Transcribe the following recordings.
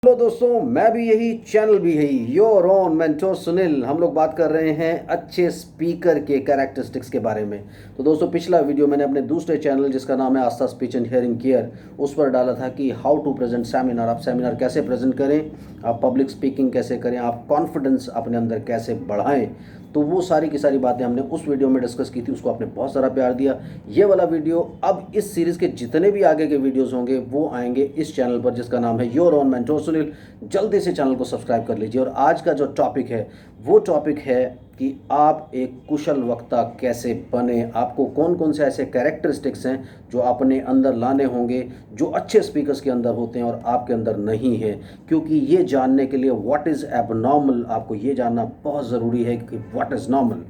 Hello दोस्तों, मैं भी यही, चैनल भी यही, योर ओन मेंटोर सुनील। हम लोग बात कर रहे हैं अच्छे स्पीकर के कैरेक्टरिस्टिक्स के बारे में। तो दोस्तों, पिछला वीडियो मैंने अपने दूसरे चैनल जिसका नाम है आस्था स्पीच एंड हियरिंग केयर, उस पर डाला था कि हाउ टू प्रेजेंट सेमिनार। आप सेमिनार कैसे प्रेजेंट करें, आप पब्लिक स्पीकिंग कैसे करें, आप कॉन्फिडेंस अपने अंदर कैसे बढ़ाएं। तो वो सारी की सारी बातें हमने उस वीडियो में डिस्कस की थी, उसको आपने बहुत सारा प्यार दिया। ये वाला वीडियो, अब इस सीरीज़ के जितने भी आगे के वीडियोस होंगे वो आएंगे इस चैनल पर जिसका नाम है योर ओन मेंटोर सुनील। जल्दी से चैनल को सब्सक्राइब कर लीजिए। और आज का जो टॉपिक है वो टॉपिक है कि आप एक कुशल वक्ता कैसे बने। आपको कौन कौन से ऐसे कैरेक्टरिस्टिक्स हैं जो अपने अंदर लाने होंगे, जो अच्छे स्पीकर्स के अंदर होते हैं और आपके अंदर नहीं है। क्योंकि ये जानने के लिए व्हाट इज़ एबनॉर्मल, आपको ये जानना बहुत ज़रूरी है कि व्हाट इज़ नॉर्मल।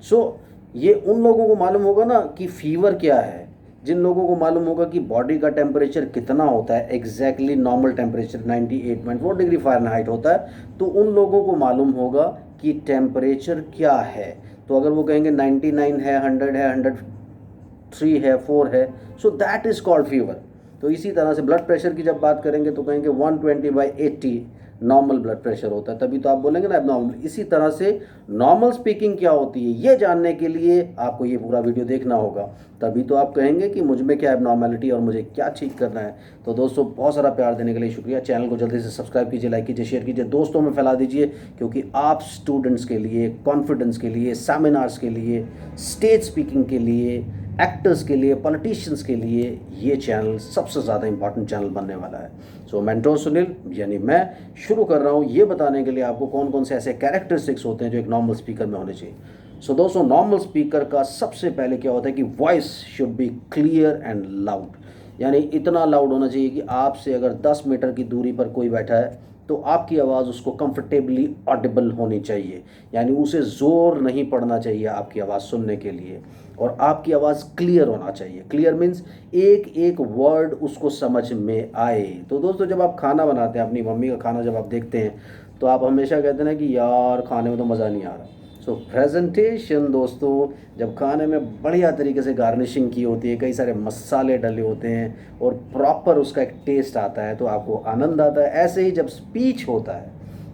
सो ये उन लोगों को मालूम होगा ना कि फीवर क्या है, जिन लोगों को मालूम होगा कि बॉडी का टेम्परेचर कितना होता है, exactly normal temperature 98.4 degree Fahrenheit होता है, तो उन लोगों को मालूम होगा कि टेम्परेचर क्या है। तो अगर वो कहेंगे 99 है, 100 है, 103 है, 4 है, so that is called fever. तो इसी तरह से ब्लड प्रेशर की जब बात करेंगे तो कहेंगे 120/80 नॉर्मल ब्लड प्रेशर होता है, तभी तो आप बोलेंगे ना एबनॉर्मल। इसी तरह से नॉर्मल स्पीकिंग क्या होती है ये जानने के लिए आपको ये पूरा वीडियो देखना होगा, तभी तो आप कहेंगे कि मुझ में क्या एबनॉर्मलिटी और मुझे क्या ठीक करना है। तो दोस्तों, बहुत सारा प्यार देने के लिए शुक्रिया। चैनल को जल्दी से सब्सक्राइब कीजिए, लाइक कीजिए, शेयर कीजिए, दोस्तों में फैला दीजिए। क्योंकि आप स्टूडेंट्स के लिए, कॉन्फिडेंस के लिए, सेमिनार्स के लिए, स्टेज स्पीकिंग के लिए, एक्टर्स के लिए, पॉलिटिशियंस के लिए ये चैनल सबसे ज़्यादा इंपॉर्टेंट चैनल बनने वाला है। सो मेंटोर सुनील यानी मैं शुरू कर रहा हूँ ये बताने के लिए आपको कौन कौन से ऐसे कैरेक्टरिस्टिक्स होते हैं जो एक नॉर्मल स्पीकर में होने चाहिए। सो दोस्तों, नॉर्मल स्पीकर का सबसे पहले क्या होता है कि voice should be clear and loud. यानी इतना लाउड होना चाहिए कि आपसे अगर 10 मीटर की दूरी पर कोई बैठा है तो आपकी आवाज़ उसको कंफर्टेबली ऑडिबल होनी चाहिए। यानी उसे ज़ोर नहीं पड़ना चाहिए आपकी आवाज़ सुनने के लिए, और आपकी आवाज़ क्लियर होना चाहिए। क्लियर मीन्स एक एक वर्ड उसको समझ में आए। तो दोस्तों, जब आप खाना बनाते हैं, अपनी मम्मी का खाना जब आप देखते हैं तो आप हमेशा कहते हैं ना कि यार खाने में तो मज़ा नहीं आ रहा। सो प्रेजेंटेशन दोस्तों, जब खाने में बढ़िया तरीके से गार्निशिंग की होती है, कई सारे मसाले डले होते हैं और प्रॉपर उसका एक टेस्ट आता है तो आपको आनंद आता है। ऐसे ही जब स्पीच होता है,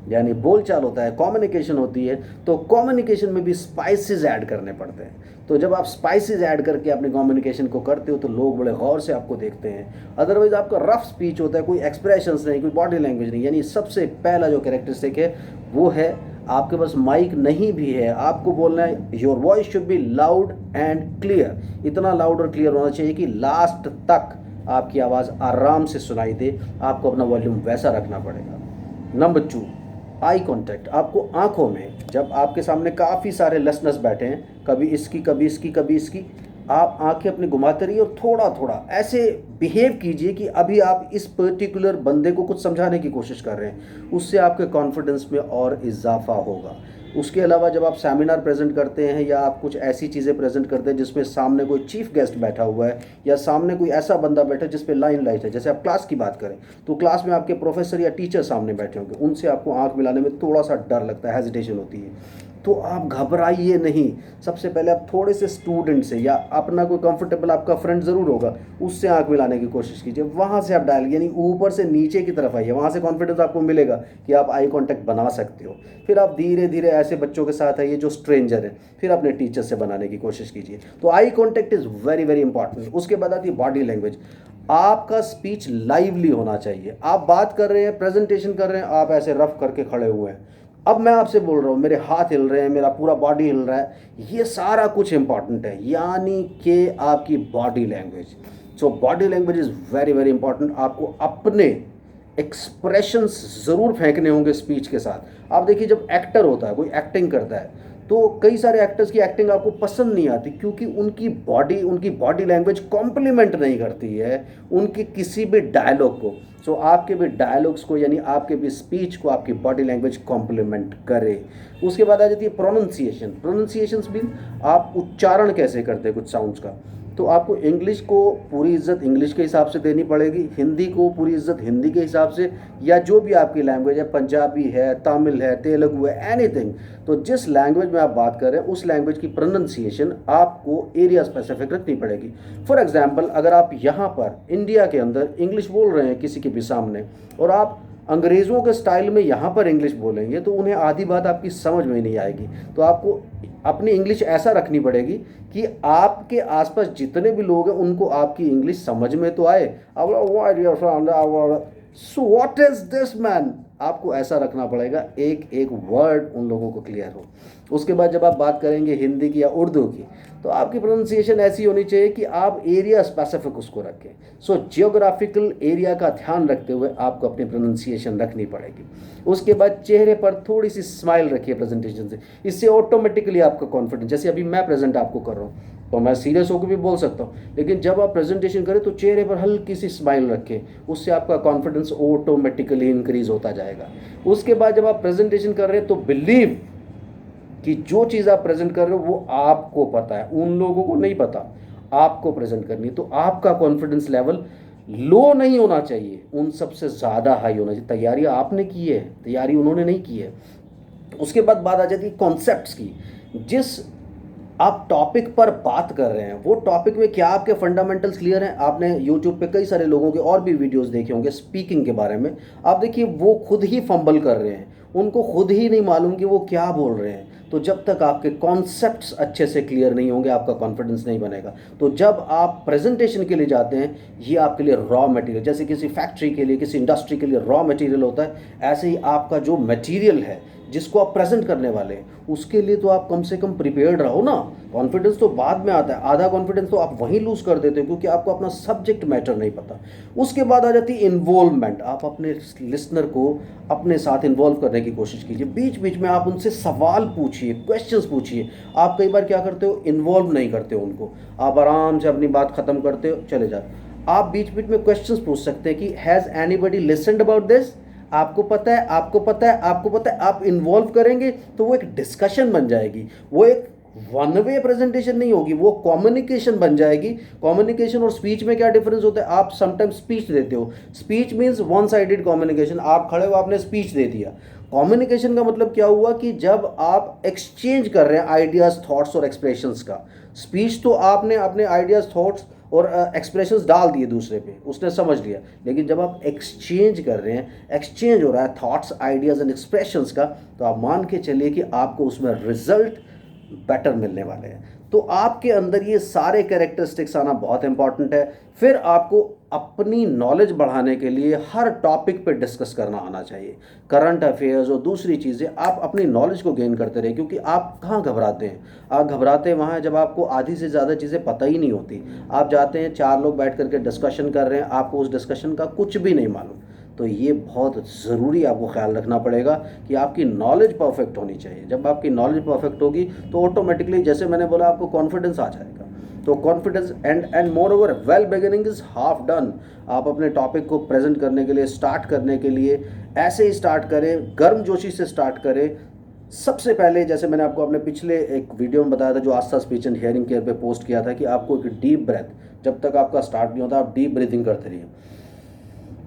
यानी बोलचाल होता है, कम्युनिकेशन होती है, तो कम्युनिकेशन में भी स्पाइसेस ऐड करने पड़ते हैं। तो जब आप स्पाइसेस ऐड करके अपने कम्युनिकेशन को करते हो तो लोग बड़े गौर से आपको देखते हैं। अदरवाइज आपका रफ स्पीच होता है, कोई एक्सप्रेशंस नहीं, कोई बॉडी लैंग्वेज नहीं। यानी सबसे पहला जो कैरेक्टरिस्टिक है वो है, आपके पास माइक नहीं भी है, आपको बोलना है your voice should be loud and clear. इतना लाउड और क्लियर होना चाहिए कि लास्ट तक आपकी आवाज़ आराम से सुनाई दे। आपको अपना वॉल्यूम वैसा रखना पड़ेगा। Number 2, eye contact. आपको आंखों में, जब आपके सामने काफ़ी सारे लिसनर्स बैठे हैं, कभी इसकी कभी इसकी कभी इसकी, आप आंखें अपनी घुमाते रहिए और थोड़ा थोड़ा ऐसे बिहेव कीजिए कि अभी आप इस पर्टिकुलर बंदे को कुछ समझाने की कोशिश कर रहे हैं। उससे आपके कॉन्फिडेंस में और इजाफा होगा। उसके अलावा जब आप सेमिनार प्रेजेंट करते हैं या आप कुछ ऐसी चीज़ें प्रेजेंट करते हैं जिसमें सामने कोई चीफ गेस्ट बैठा हुआ है या सामने कोई ऐसा बंदा बैठा है जिस पे लाइन लाइट है, जैसे आप क्लास की बात करें तो क्लास में आपके प्रोफेसर या टीचर सामने बैठे होंगे, उनसे आपको आंख मिलाने में थोड़ा सा डर लगता है, हेजिटेशन होती है। तो आप घबराइए नहीं। सबसे पहले आप थोड़े से स्टूडेंट से या अपना कोई कंफर्टेबल आपका फ्रेंड ज़रूर होगा, उससे आंख मिलाने की कोशिश कीजिए। वहाँ से आप डायल, यानी ऊपर से नीचे की तरफ आइए, वहाँ से कॉन्फिडेंस आपको मिलेगा कि आप आई कांटेक्ट बना सकते हो। फिर आप धीरे धीरे ऐसे बच्चों के साथ आइए जो स्ट्रेंजर हैं, फिर अपने टीचर से बनाने की कोशिश कीजिए। तो eye contact is very very important. उसके बाद आती है बॉडी लैंग्वेज। आपका स्पीच लाइवली होना चाहिए। आप बात कर रहे हैं, प्रेजेंटेशन कर रहे हैं, आप ऐसे रफ करके खड़े हुए हैं, अब मैं आपसे बोल रहा हूँ, मेरे हाथ हिल रहे हैं, मेरा पूरा बॉडी हिल रहा है, ये सारा कुछ इंपॉर्टेंट है, यानी कि आपकी body language. So body language is very very important. आपको अपने एक्सप्रेशंस ज़रूर फेंकने होंगे स्पीच के साथ। आप देखिए, जब एक्टर होता है, कोई एक्टिंग करता है, तो कई सारे एक्टर्स की एक्टिंग आपको पसंद नहीं आती क्योंकि उनकी बॉडी लैंग्वेज कॉम्प्लीमेंट नहीं करती है उनके किसी भी डायलॉग को। सो आपके भी डायलॉग्स को, यानी आपके भी स्पीच को आपकी बॉडी लैंग्वेज कॉम्प्लीमेंट करे। उसके बाद आ जाती है प्रोनाउंसिएशन। प्रोनाउंसिएशंस मीन आप उच्चारण कैसे करते हैं कुछ साउंड्स का। तो आपको इंग्लिश को पूरी इज्जत इंग्लिश के हिसाब से देनी पड़ेगी, हिंदी को पूरी इज्जत हिंदी के हिसाब से, या जो भी आपकी लैंग्वेज है, पंजाबी है, तमिल है, तेलुगु है, एनीथिंग। तो जिस लैंग्वेज में आप बात कर रहे हैं उस लैंग्वेज की प्रोनाउंसिएशन आपको एरिया स्पेसिफिक रखनी पड़ेगी। फॉर एग्जाम्पल, अगर आप यहाँ पर इंडिया के अंदर इंग्लिश बोल रहे हैं किसी के भी सामने और आप अंग्रेज़ों के स्टाइल में यहाँ पर इंग्लिश बोलेंगे तो उन्हें आधी बात आपकी समझ में ही नहीं आएगी। तो आपको अपनी इंग्लिश ऐसा रखनी पड़ेगी कि आपके आसपास जितने भी लोग हैं उनको आपकी इंग्लिश समझ में तो आए। So what is this man, आपको ऐसा रखना पड़ेगा, एक एक वर्ड उन लोगों को क्लियर हो। उसके बाद जब आप बात करेंगे हिंदी की या उर्दू की, तो आपकी प्रोनाउंसिएशन ऐसी होनी चाहिए कि आप एरिया स्पेसिफिक उसको रखें। सो जियोग्राफिकल एरिया का ध्यान रखते हुए आपको अपनी प्रोनाउंसिएशन रखनी पड़ेगी। उसके बाद चेहरे पर थोड़ी सी स्माइल रखिए प्रेजेंटेशन से, इससे ऑटोमेटिकली आपका कॉन्फिडेंस, जैसे अभी मैं प्रेजेंट आपको कर रहा हूँ तो मैं सीरियस होकर भी बोल सकता हूँ, लेकिन जब आप प्रेजेंटेशन करें तो चेहरे पर हल्की सी स्माइल रखें, उससे आपका कॉन्फिडेंस ऑटोमेटिकली इंक्रीज होता जाएगा। उसके बाद जब आप प्रेजेंटेशन कर रहे हैं तो बिलीव कि जो चीज़ आप प्रेजेंट कर रहे हो वो आपको पता है, उन लोगों को नहीं पता, आपको प्रेजेंट करनी है। तो आपका कॉन्फिडेंस लेवल लो नहीं होना चाहिए, उन सबसे ज़्यादा हाई होना चाहिए। तैयारी आपने की है, तैयारी उन्होंने नहीं की है। उसके बाद बात आ जाती है कॉन्सेप्ट्स की। जिस आप टॉपिक पर बात कर रहे हैं वो टॉपिक में क्या आपके फंडामेंटल्स क्लियर हैं? आपने यूट्यूब पे कई सारे लोगों के और भी वीडियोस देखे होंगे स्पीकिंग के बारे में। आप देखिए वो खुद ही फंबल कर रहे हैं, उनको खुद ही नहीं मालूम कि वो क्या बोल रहे हैं। तो जब तक आपके कॉन्सेप्ट्स अच्छे से क्लियर नहीं होंगे आपका कॉन्फिडेंस नहीं बनेगा। तो जब आप प्रेजेंटेशन के लिए जाते हैं, ये आपके लिए रॉ मटेरियल, जैसे किसी फैक्ट्री के लिए, किसी इंडस्ट्री के लिए रॉ मटेरियल होता है, ऐसे ही आपका जो मटेरियल है जिसको आप प्रेजेंट करने वाले हैं उसके लिए तो आप कम से कम प्रिपेयर्ड रहो ना। कॉन्फिडेंस तो बाद में आता है, आधा कॉन्फिडेंस तो आप वहीं लूज कर देते हो क्योंकि आपको अपना सब्जेक्ट मैटर नहीं पता। उसके बाद आ जाती है इन्वॉल्वमेंट। आप अपने लिसनर को अपने साथ इन्वॉल्व करने की कोशिश कीजिए, बीच बीच में आप उनसे सवाल पूछिए, क्वेश्चंस पूछिए। आप कई बार क्या करते हो, इन्वॉल्व नहीं करते हो उनको, आप आराम से अपनी बात खत्म करते हो, चले जाओ। आप बीच बीच में क्वेश्चंस पूछ सकते हैं कि has anybody listened about this, आपको पता है, आपको पता है, आपको पता है। आप इन्वॉल्व करेंगे तो वो एक डिस्कशन बन जाएगी, वो एक वन वे प्रेजेंटेशन नहीं होगी, वो कम्युनिकेशन बन जाएगी। कम्युनिकेशन और स्पीच में क्या डिफरेंस होता है? आप समटाइम्स स्पीच देते हो, speech means one sided communication, आप खड़े हो आपने स्पीच दे दिया। कम्युनिकेशन का मतलब क्या हुआ कि जब आप एक्सचेंज कर रहे हैं आइडियाज, थॉट्स और एक्सप्रेशंस का। स्पीच तो आपने अपने आइडियाज, थॉट्स और एक्सप्रेशंस डाल दिए दूसरे पे, उसने समझ लिया। लेकिन जब आप एक्सचेंज कर रहे हैं, एक्सचेंज हो रहा है थॉट्स, आइडियाज़ एंड एक्सप्रेशंस का, तो आप मान के चलिए कि आपको उसमें रिजल्ट बेटर मिलने वाले हैं। तो आपके अंदर ये सारे कैरेक्टरिस्टिक्स आना बहुत इंपॉर्टेंट है। फिर आपको अपनी नॉलेज बढ़ाने के लिए हर टॉपिक पे डिस्कस करना आना चाहिए, करंट अफेयर्स और दूसरी चीज़ें। आप अपनी नॉलेज को गेन करते रहे, क्योंकि आप कहाँ घबराते हैं? आप घबराते हैं वहाँ जब आपको आधी से ज़्यादा चीज़ें पता ही नहीं होती। आप जाते हैं, चार लोग बैठ करके डिस्कशन कर रहे हैं, आपको उस डिस्कशन का कुछ भी नहीं मालूम। तो ये बहुत ज़रूरी आपको ख्याल रखना पड़ेगा कि आपकी नॉलेज परफेक्ट होनी चाहिए। जब आपकी नॉलेज परफेक्ट होगी तो ऑटोमेटिकली, जैसे मैंने बोला, आपको कॉन्फिडेंस आ जाएगा। तो confidence and more over well beginning is half done. आप अपने टॉपिक को प्रेजेंट करने के लिए, स्टार्ट करने के लिए ऐसे ही स्टार्ट करें, गर्मजोशी से स्टार्ट करें। सबसे पहले, जैसे मैंने आपको अपने पिछले एक वीडियो में बताया था जो आस्था स्पीच एंड हियरिंग केयर पे पोस्ट किया था, कि आपको एक डीप ब्रेथ, जब तक आपका स्टार्ट नहीं होता आप डीप ब्रीथिंग करते रहिए,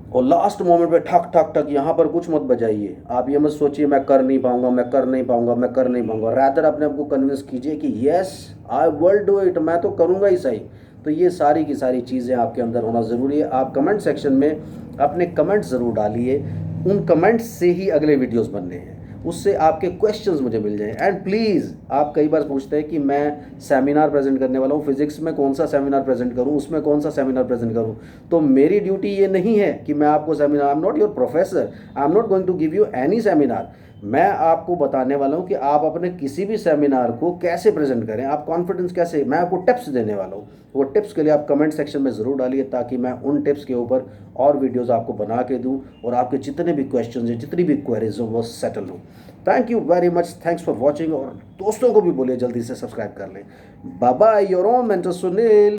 और लास्ट मोमेंट पे ठक ठक ठक यहाँ पर कुछ मत बजाइए। आप ये मत सोचिए मैं कर नहीं पाऊंगा, मैं कर नहीं पाऊंगा, मैं कर नहीं पाऊंगा। रादर अपने आपको कन्विंस कीजिए कि yes I will do it, मैं तो करूँगा ही सही। तो ये सारी की सारी चीज़ें आपके अंदर होना ज़रूरी है। आप कमेंट सेक्शन में अपने कमेंट ज़रूर डालिए, उन कमेंट्स से ही अगले वीडियोज़ बनने हैं, उससे आपके क्वेश्चंस मुझे मिल जाएं। एंड प्लीज़, आप कई बार पूछते हैं कि मैं सेमिनार प्रेजेंट करने वाला हूँ, फिजिक्स में कौन सा सेमिनार प्रेजेंट करूँ, उसमें कौन सा सेमिनार प्रेजेंट करूँ। तो मेरी ड्यूटी ये नहीं है कि मैं आपको seminar, I am not your professor, I am not going to give you any seminar. मैं आपको बताने वाला हूँ कि आप अपने किसी भी सेमिनार को कैसे प्रेजेंट करें, आप कॉन्फिडेंस कैसे, मैं आपको टिप्स देने वाला हूँ। वो टिप्स के लिए आप कमेंट सेक्शन में ज़रूर डालिए, ताकि मैं उन टिप्स के ऊपर और वीडियोज़ आपको बना के दूँ और आपके जितने भी क्वेश्चन हैं, जितनी भी क्वेरीज हो, वो सेटल हो। Thank you very much, thanks for watching. और दोस्तों को भी बोलिए जल्दी से सब्सक्राइब कर लें। Bye bye, your own mentor Sunil.